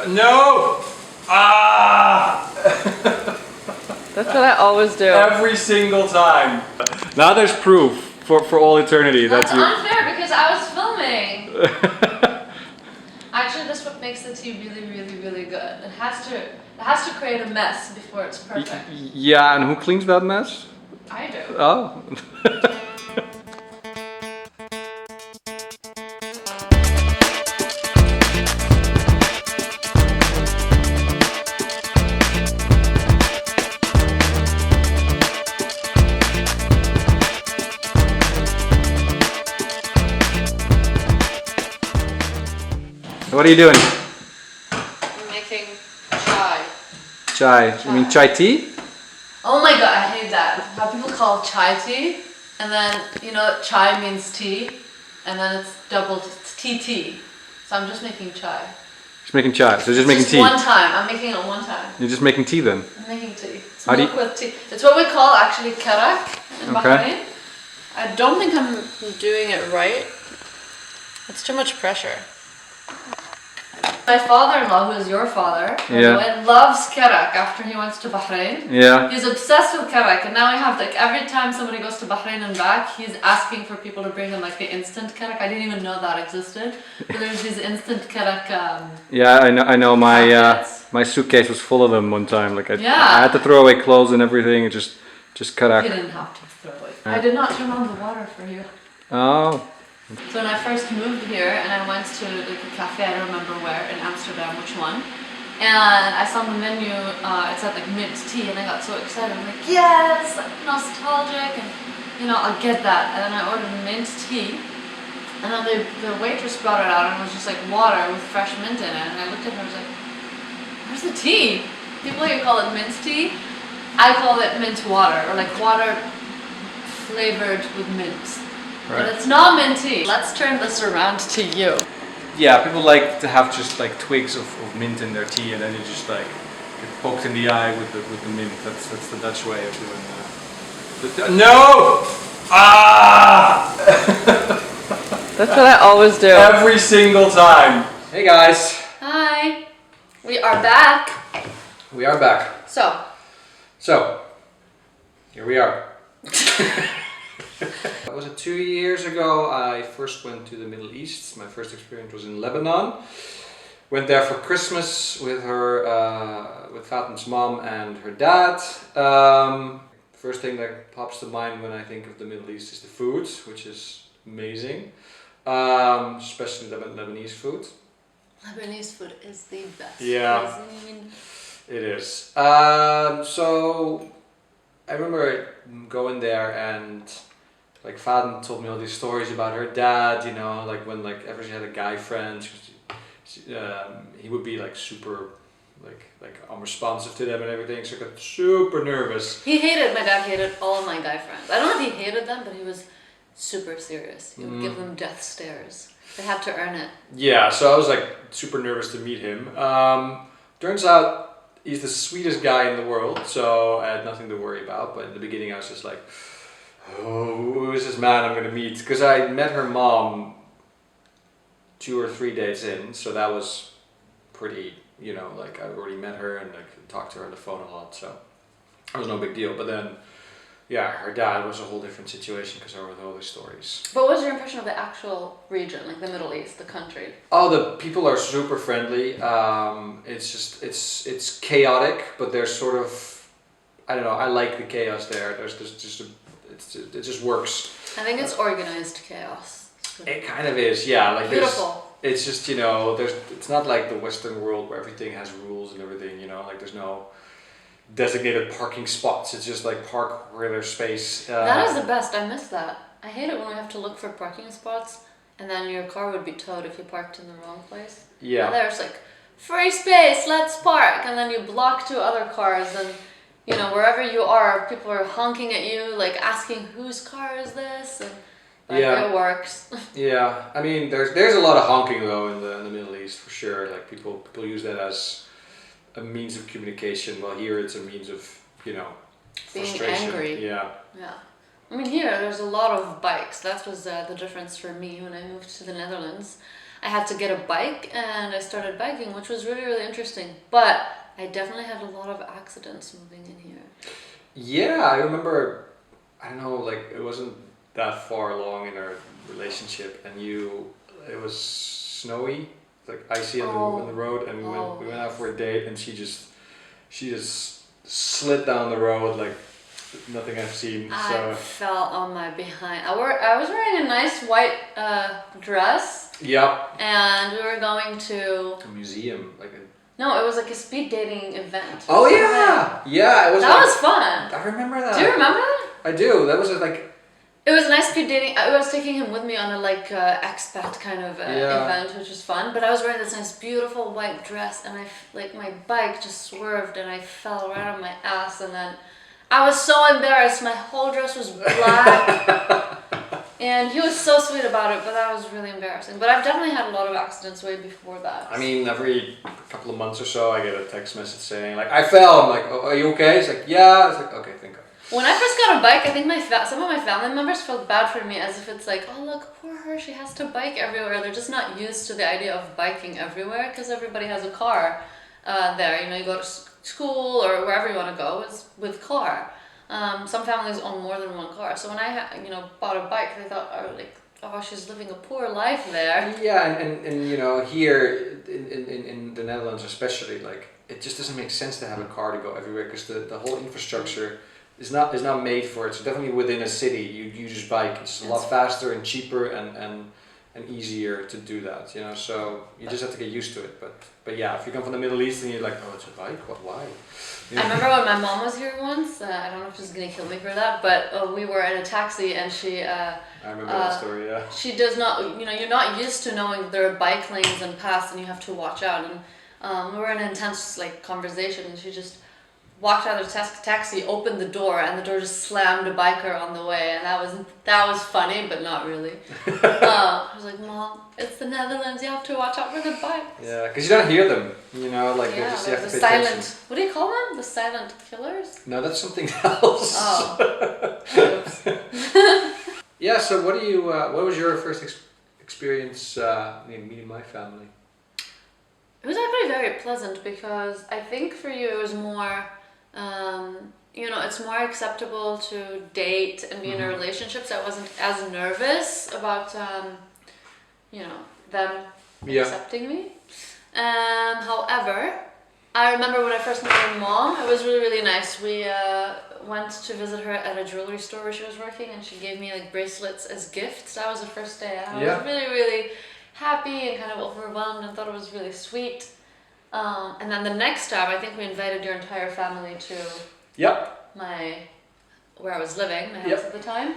No! Ah! That's what I always do. Every single time. Now there's proof for all eternity. That's that you... unfair because I was filming. Actually, that's what makes the tea really, really, really good. It has to create a mess before it's perfect. Yeah, and who cleans that mess? I do. Oh. What are you doing? I'm making chai. Chai. You mean chai tea? Oh my god, I hate that. How people call chai tea, and then, you know, chai means tea, and then it's doubled, it's TT. So I'm just making chai. Just making chai, so just making tea. One time, I'm making it one time. You're just making tea then? I'm making tea. It's milk with tea. It's what we call actually karak in Bahrain. I don't think I'm doing it right. It's too much pressure. My father-in-law, who is your father, loves karak after he went to Bahrain. Yeah. He's obsessed with karak, and now I have like every time somebody goes to Bahrain and back, he's asking for people to bring him like the instant karak. I didn't even know that existed. But there's these instant karak. Yeah, I know. My suitcase was full of them one time. Like I had to throw away clothes and everything. And just karak. You didn't have to throw away. I did not turn on the water for you. Oh. So when I first moved here and I went to like a cafe, I don't remember where, in Amsterdam, which one, and I saw the menu, it said like mint tea, and I got so excited. I'm like, yes, nostalgic, and you know, I'll get that. And then I ordered mint tea, and then the waitress brought it out and it was just like water with fresh mint in it, and I looked at her and I was like, where's the tea? People here call it mint tea. I call it mint water, or like water flavored with mint. Right. But it's not mint tea. Let's turn this around to you. Yeah, people like to have just like twigs of mint in their tea, and then you just like get poked in the eye with the mint. That's the Dutch way of doing that. No! Ah! That's what I always do. Every single time. Hey guys. Hi. We are back. We are back. So, here we are. Was it 2 years ago I first went to the Middle East. My first experience was in Lebanon. Went there for Christmas with with Fatim's mom and her dad. First thing that pops to mind when I think of the Middle East is the food, which is amazing. Especially Lebanese food. Lebanese food is the best. Yeah, it is. So I remember going there and like Fatim told me all these stories about her dad, you know, like when like ever she had a guy friend, he would be like super like unresponsive to them and everything, so I got super nervous. My dad hated all of my guy friends. I don't know if he hated them, but he was super serious. He would give them death stares. They had to earn it. Yeah, so I was like super nervous to meet him. Turns out he's the sweetest guy in the world, so I had nothing to worry about, but in the beginning I was just like, oh, who is this man I'm going to meet? Because I met her mom 2 or 3 days in, so that was pretty, you know, like I already met her and I talked to her on the phone a lot, so it was no big deal. But then, yeah, her dad was a whole different situation because I heard all these stories. But what was your impression of the actual region, like the Middle East, the country? Oh, the people are super friendly. It's just, it's chaotic, but there's sort of, I don't know, I like the chaos there. There's just it just works. I think it's organized chaos. It kind of is, yeah. Like beautiful. It's just, you know, it's not like the Western world where everything has rules and everything, you know, like there's no designated parking spots. It's just like park where there's space. That is the best. I miss that. I hate it when we have to look for parking spots and then your car would be towed if you parked in the wrong place. Yeah. And there's like, free space, let's park. And then you block 2 other cars and, you know, wherever you are, people are honking at you, like asking whose car is this, and it works. Yeah, I mean, there's a lot of honking though in the Middle East for sure. Like people use that as a means of communication. While here it's a means of, you know, frustration. Being angry. Yeah. Yeah. I mean, here there's a lot of bikes. That was the difference for me when I moved to the Netherlands. I had to get a bike and I started biking, which was really, really interesting. But I definitely had a lot of accidents moving in here. Yeah, I remember, I don't know, like it wasn't that far along in our relationship, and it was snowy, like icy on the road, and we went out for a date, and she just slid down the road like nothing I've seen. I fell on my behind. I was wearing a nice white dress. Yeah. And we were going to a museum, No, it was like a speed dating event. Oh yeah, yeah. It was. That was fun. I remember that. Do you remember that? I do. That was like. It was a nice speed dating. I was taking him with me on a expat kind of event, which was fun. But I was wearing this nice, beautiful white dress, and my bike just swerved, and I fell right on my ass, and then I was so embarrassed. My whole dress was black. And he was so sweet about it, but that was really embarrassing. But I've definitely had a lot of accidents way before that. I mean, every couple of months or so, I get a text message saying, like, I fell. I'm like, oh, are you okay? It's like, yeah. It's like, okay, thank God. When I first got a bike, I think some of my family members felt bad for me, as if it's like, oh look, poor her, she has to bike everywhere. They're just not used to the idea of biking everywhere, because everybody has a car there. You know, you go to school or wherever you want to go is with car. Some families own more than one car, so when I bought a bike, they thought, oh, she's living a poor life there. Yeah, and here in the Netherlands especially, like it just doesn't make sense to have a car to go everywhere, because the whole infrastructure is not made for it. So definitely within a city, you just bike. It's a lot faster and cheaper and easier to do that. So you just have to get used to it. But yeah, if you come from the Middle East and you're like, oh, it's a bike, why? I remember when my mom was here once, I don't know if she's going to kill me for that, but we were in a taxi and she... I remember that story, yeah. She does not, you're not used to knowing there are bike lanes and paths and you have to watch out. And we were in an intense conversation, and she just walked out of the taxi, opened the door, and the door just slammed a biker on the way. And that was funny, but not really. I was like, Mom, it's the Netherlands, you have to watch out for the bikes. Yeah, because you don't hear them, you have to pay silent, attention. what do you call them? The silent killers? No, that's something else. Oh. Yeah, so what was your first experience meeting my family? It was actually very pleasant, because I think for you it was more, it's more acceptable to date and be in a relationship, so I wasn't as nervous about, them accepting me. However, I remember when I first met my mom, it was really, really nice. We went to visit her at a jewelry store where she was working, and she gave me bracelets as gifts. That was the first day, and I was really, really happy and kind of overwhelmed and thought it was really sweet. And then the next time, I think we invited your entire family to where I was living, my house at the time,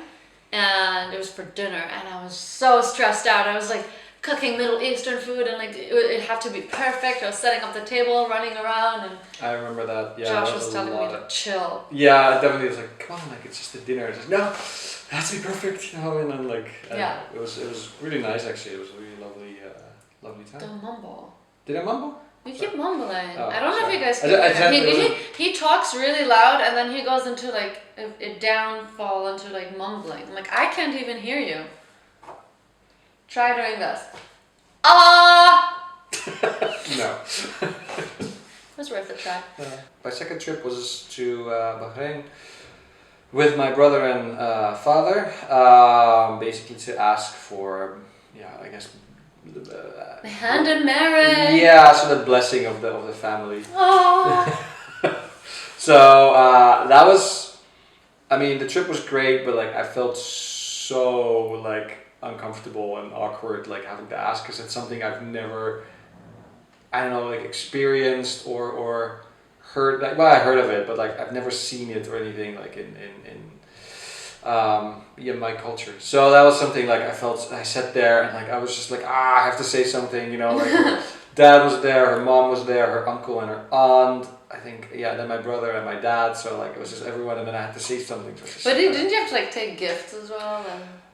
and it was for dinner, and I was so stressed out. I was cooking Middle Eastern food, and it had to be perfect. I was setting up the table, running around, and I remember that. Yeah, Josh was telling me to chill. Yeah, definitely. It was come on, it's just a dinner. It's no, it has to be perfect, and then it was really nice actually. It was a really lovely time. Don't mumble. Did I mumble? You keep mumbling. Oh, I don't know if you guys I can he talks really loud, and then he goes into a downfall into mumbling. I'm I can't even hear you. Try doing this. No. It was worth a try. My second trip was to Bahrain with my brother and father, basically to ask for, I guess, the hand in marriage. Yeah, so the blessing of the family. Oh. So that was, the trip was great, but I felt so uncomfortable and awkward having to ask, because it's something I've never, experienced or heard. I heard of it, but I've never seen it or anything in my culture. So that was something I sat there and I was just I have to say something, her dad was there, her mom was there, her uncle and her aunt, I think, then my brother and my dad, so it was just everyone, and then I had to say something. But didn't you have to take gifts as well?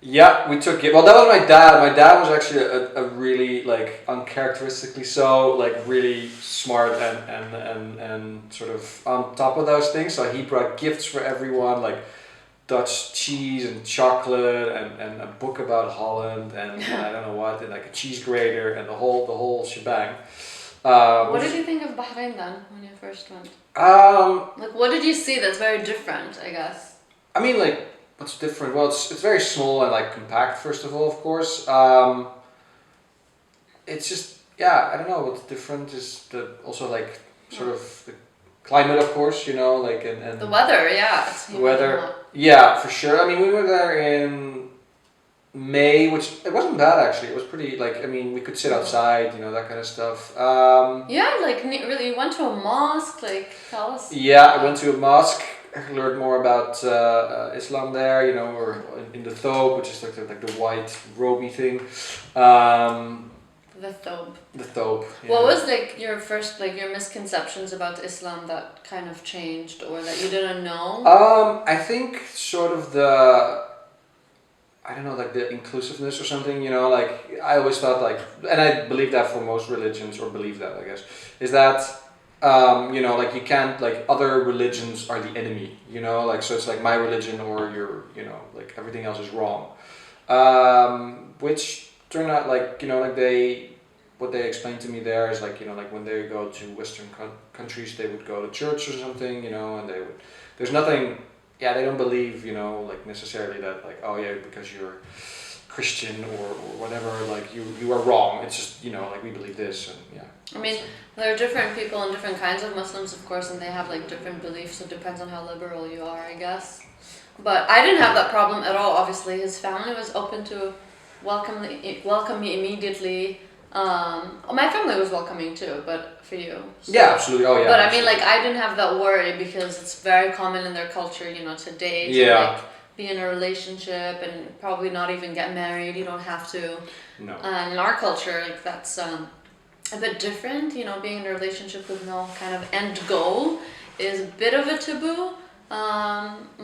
Yeah, we took gifts. Well, that was my dad. My dad was actually a really uncharacteristically so really smart and sort of on top of those things. So he brought gifts for everyone, Dutch cheese and chocolate and a book about Holland and I don't know what, and like a cheese grater and the whole shebang. What did you think of Bahrain then when you first went? Like, what did you see that's very different, I guess? I mean, like, what's different? Well, it's very small and like compact. First of all, of course, it's just I don't know what's different is also like sort of the climate, of course, you know, like and the weather, it's the weather, yeah, for sure. I mean, we were there in May, which it wasn't bad actually. It was pretty like, I mean, we could sit outside, you know, that kind of stuff. Like really, you went to a mosque, like tell us. Yeah, I went to a mosque. I learned more about Islam there, you know, or in the thobe, which is like the white roby thing. The thobe. The thobe. Yeah. What was like your first your misconceptions about Islam that kind of changed or that you didn't know? I think sort of I don't know, like the inclusiveness or something, you know, like I always thought like, and I believe that for most religions, or believe that, I guess, is that, you know, like you can't, like other religions are the enemy, you know, like, so it's like my religion or your, you know, like everything else is wrong. Which turned out like, you know, like what they explained to me there is like, you know, like when they go to Western countries, they would go to church or something, you know, and there's nothing, they don't believe, you know, like necessarily that like, oh yeah, because you're Christian or whatever, like you are wrong. It's just, you know, like we believe this and I mean, there are different people and different kinds of Muslims, of course, and they have like different beliefs. It depends on how liberal you are, I guess. But I didn't have that problem at all, obviously. His family was open to welcome me immediately. My family was welcoming too, but for you. So. Yeah, absolutely. Oh yeah. But absolutely. I mean, like, I didn't have that worry because it's very common in their culture, you know, today to like be in a relationship and probably not even get married. You don't have to. No. In our culture, like that's a bit different. You know, being in a relationship with no kind of end goal is a bit of a taboo.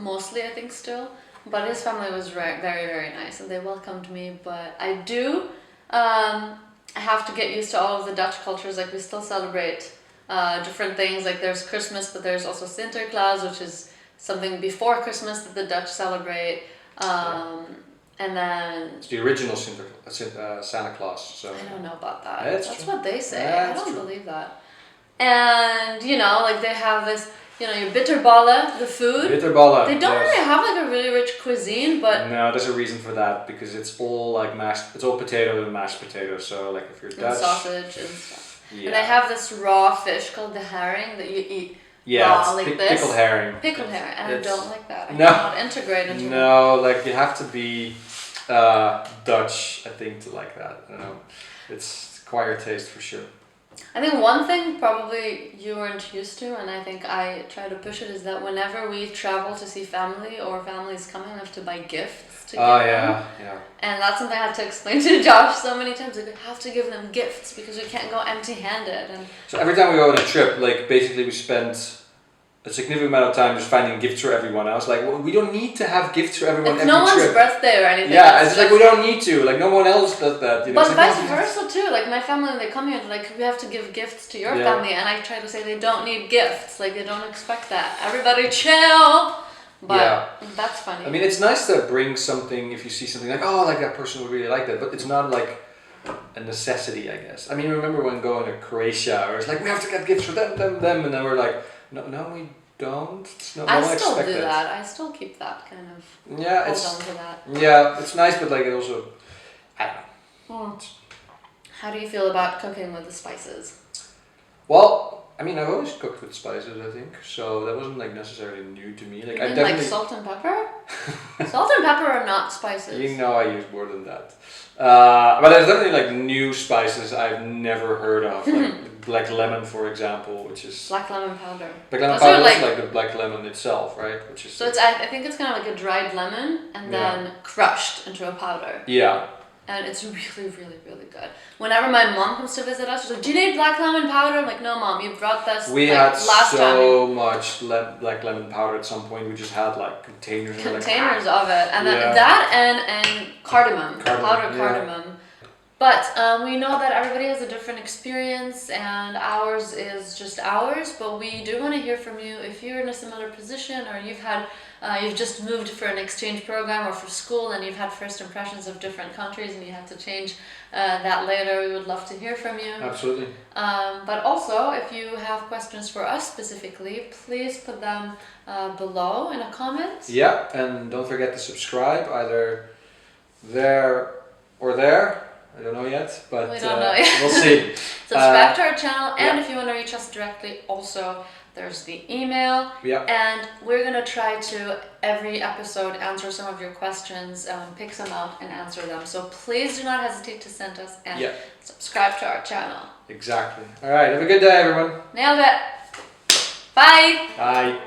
Mostly, I think, still. But his family was very, very nice, and they welcomed me. But I do. I have to get used to all of the Dutch cultures. Like we still celebrate different things. Like there's Christmas, but there's also Sinterklaas, which is something before Christmas that the Dutch celebrate. And then it's the original Santa Claus. So I don't know about that. Yeah, that's true. what they say. Yeah, I don't true. believe that. And you know, like they have this. You know, your bitterballen, the food. Bitterballen. They don't really have like a really rich cuisine, but no, there's a reason for that because it's all like it's all potato and mashed potatoes. So like if you're Dutch, and sausage and stuff. Yeah. And they have this raw fish called the herring that you eat Yeah, raw it's like this. pickled herring. Pickled herring, and I don't like that. I No. cannot integrate into it. No, like you have to be Dutch, I think, to like that. I don't know. It's acquired taste for sure. I think one thing probably you weren't used to, and I think I try to push it, is that whenever we travel to see family or families coming, we have to buy gifts to give them. Yeah. And that's something I had to explain to Josh so many times. Like, we have to give them gifts because we can't go empty-handed. And so every time we go on a trip, like basically we spend a significant amount of time just finding gifts for everyone. I was like, well, we don't need to have gifts for everyone it's every no one's trip. birthday or anything. Yeah, it's like we don't need to. Like no one else does that. You know? But It's like, vice versa too. Like my family, when they come here, they're like, we have to give gifts to your family, and I try to say they don't need gifts. Like they don't expect that. Everybody chill. But that's funny. I mean, it's nice to bring something if you see something like, oh, like that person would really like that. But it's not like a necessity, I guess. I mean, remember when going to Croatia, where it's like, we have to get gifts for them, and then we're like, no, we don't. I still do that. I still keep that kind of. Yeah, hold on to that. Yeah, it's nice, but like it also, I don't know. How do you feel about cooking with the spices? Well, I mean, I've always cooked with spices, I think, so that wasn't like necessarily new to me. Like you I mean definitely like salt and pepper. Salt and pepper are not spices. You know, I use more than that. But there's definitely like new spices I've never heard of, like black lemon, for example, which is black lemon powder. Black lemon powder is like the black lemon itself, right? Which is so it's I think it's kind of like a dried lemon and then crushed into a powder. Yeah. And it's really, really, really good. Whenever my mom comes to visit us, she's like, "Do you need black lemon powder?" I'm like, "No, Mom, you brought this." We like, had last so time. much black lemon powder at some point. We just had like containers. Containers of it, and then that and cardamom, powdered cardamom. But we know that everybody has a different experience, and ours is just ours. But we do want to hear from you if you're in a similar position, or you've just moved for an exchange program or for school, and you've had first impressions of different countries, and you have to change that later. We would love to hear from you. Absolutely. But also, if you have questions for us specifically, please put them below in a comment. Yeah, and don't forget to subscribe either there or there. I don't know yet, but we don't know yet. We'll see. Subscribe to our channel, and yeah. if you want to reach us directly, also there's the email. Yeah. And we're gonna try to every episode answer some of your questions, pick some out and answer them. So please do not hesitate to send us and subscribe to our channel. Exactly. All right. Have a good day, everyone. Nailed it. Bye. Bye.